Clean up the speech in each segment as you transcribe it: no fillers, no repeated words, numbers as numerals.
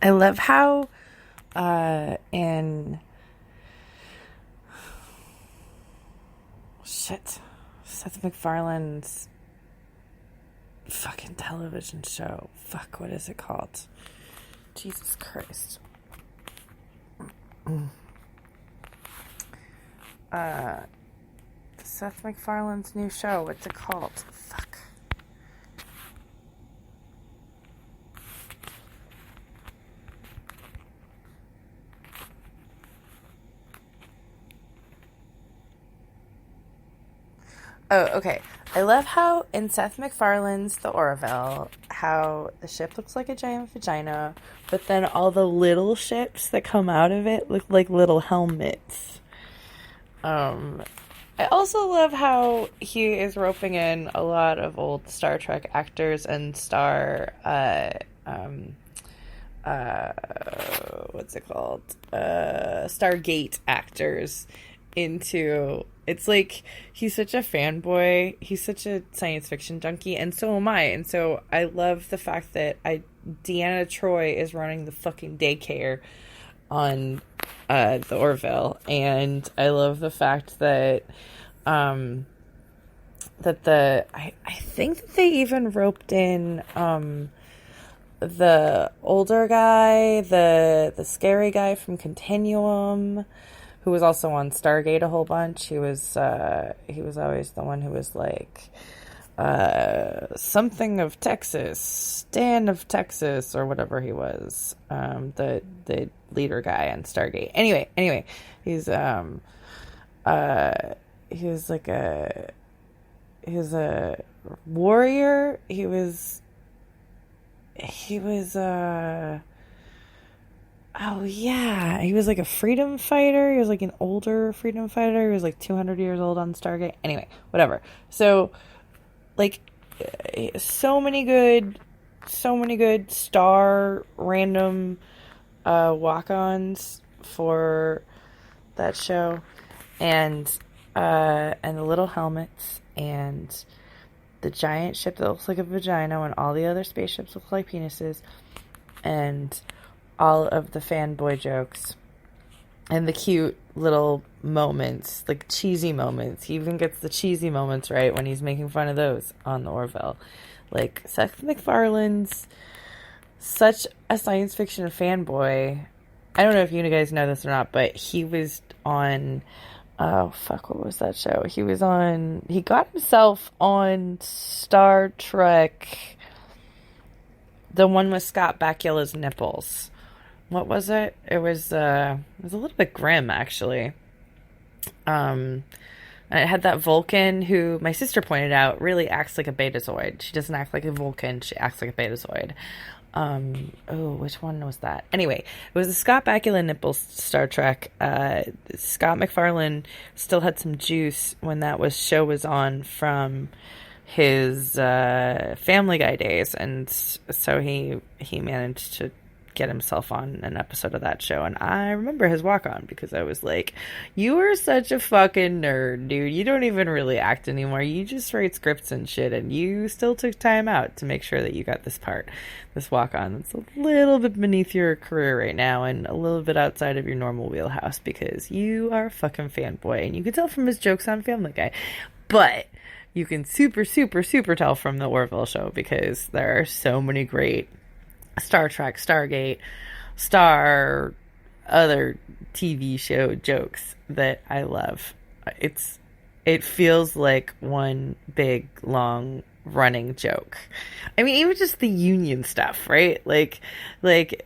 I love how in Seth MacFarlane's fucking television show. Fuck, what is it called? Jesus Christ. Seth MacFarlane's new show. What's it called? Fuck. Oh, okay. I love how in Seth MacFarlane's The Orville, how the ship looks like a giant vagina, but then all the little ships that come out of it look like little helmets. I also love how he is roping in a lot of old Star Trek actors and what's it called? Stargate actors into. It's like he's such a fanboy. He's such a science fiction junkie, and so am I. And so I love the fact that Deanna Troi is running the fucking daycare on the Orville, and I love the fact that I think that they even roped in the older guy, the scary guy from Continuum, who was also on Stargate a whole bunch. He was always the one who was like something of Texas, Stan of Texas, or whatever he was. The leader guy on Stargate. Anyway, he was a warrior. He was oh yeah, he was like a freedom fighter. He was like an older freedom fighter. He was like 200 years old on Stargate. Anyway, whatever. So like so many good star random walk-ons for that show, and the little helmets, and the giant ship that looks like a vagina when all the other spaceships look like penises, and all of the fanboy jokes, and the cute little moments, like cheesy moments. He even gets the cheesy moments right when he's making fun of those on the Orville. Like, Seth MacFarlane's such a science fiction fanboy. I don't know if you guys know this or not, but he was on, oh fuck, what was that show? He got himself on Star Trek, the one with Scott Bakula's nipples. What was it? It was a little bit grim, actually. And it had that Vulcan who, my sister pointed out, really acts like a Betazoid. She doesn't act like a Vulcan, she acts like a Betazoid. Which one was that? Anyway, it was the Scott Bakula nipples Star Trek. Scott MacFarlane still had some juice when that show was on from his Family Guy days, and so he managed to get himself on an episode of that show. And I remember his walk-on because I was like, you are such a fucking nerd, dude. You don't even really act anymore. You just write scripts and shit, and you still took time out to make sure that you got this walk-on. It's a little bit beneath your career right now and a little bit outside of your normal wheelhouse because you are a fucking fanboy, and you can tell from his jokes on Family Guy. But you can super, super, super tell from the Orville show because there are so many great Star Trek, Stargate, other TV show jokes that I love. It feels like one big, long, running joke. I mean, even just the Union stuff, right? Like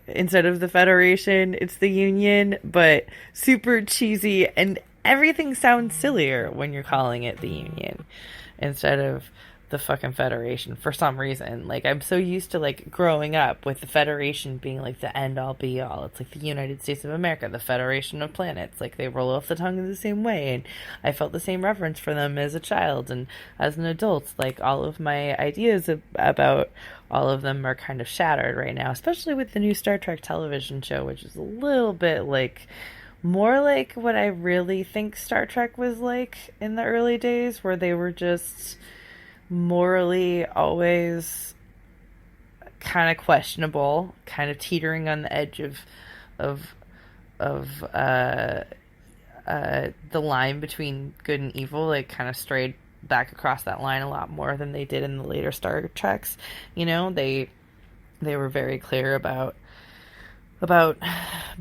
instead of the Federation, it's the Union, but super cheesy, and everything sounds sillier when you're calling it the Union instead of the fucking Federation for some reason. Like, I'm so used to like growing up with the Federation being like the end all be all. It's like the United States of America, the Federation of Planets. Like, they roll off the tongue in the same way, and I felt the same reverence for them as a child, and as an adult, like, all of my ideas about all of them are kind of shattered right now, especially with the new Star Trek television show, which is a little bit like more like what I really think Star Trek was like in the early days, where they were just morally always kind of questionable, kind of teetering on the edge of the line between good and evil. Like, kind of strayed back across that line a lot more than they did in the later Star Treks. You know, they were very clear about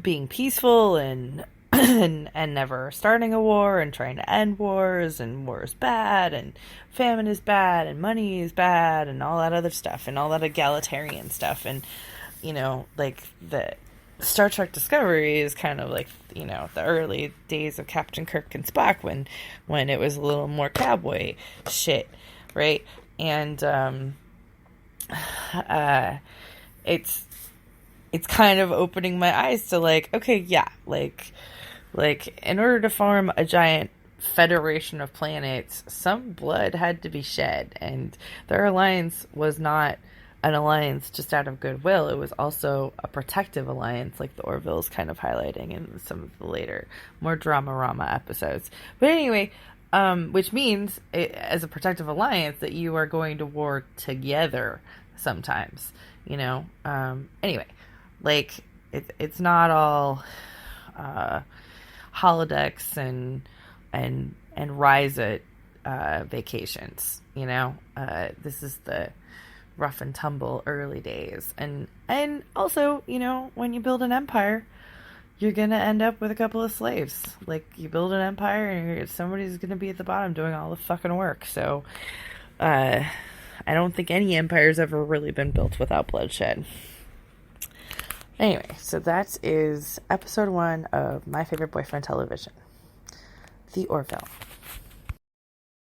being peaceful and and never starting a war and trying to end wars, and war is bad and famine is bad and money is bad and all that other stuff and all that egalitarian stuff. And, you know, like, the Star Trek Discovery is kind of like, you know, the early days of Captain Kirk and Spock when it was a little more cowboy shit, right? And it's kind of opening my eyes to, like, okay, yeah, like in order to form a giant federation of planets, some blood had to be shed, and their alliance was not an alliance just out of goodwill. It was also a protective alliance, like the Orville's kind of highlighting in some of the later, more drama-rama episodes. But anyway, which means, as a protective alliance, that you are going to war together sometimes, you know? Anyway, like, it's not all holodecks and Ryza vacations, you know? This is the rough and tumble early days. And also, you know, when you build an empire, you're going to end up with a couple of slaves. Like, you build an empire and somebody's going to be at the bottom doing all the fucking work. So, I don't think any empire's ever really been built without bloodshed. Anyway, so that is episode 1 of My Favorite Boyfriend Television, The Orville.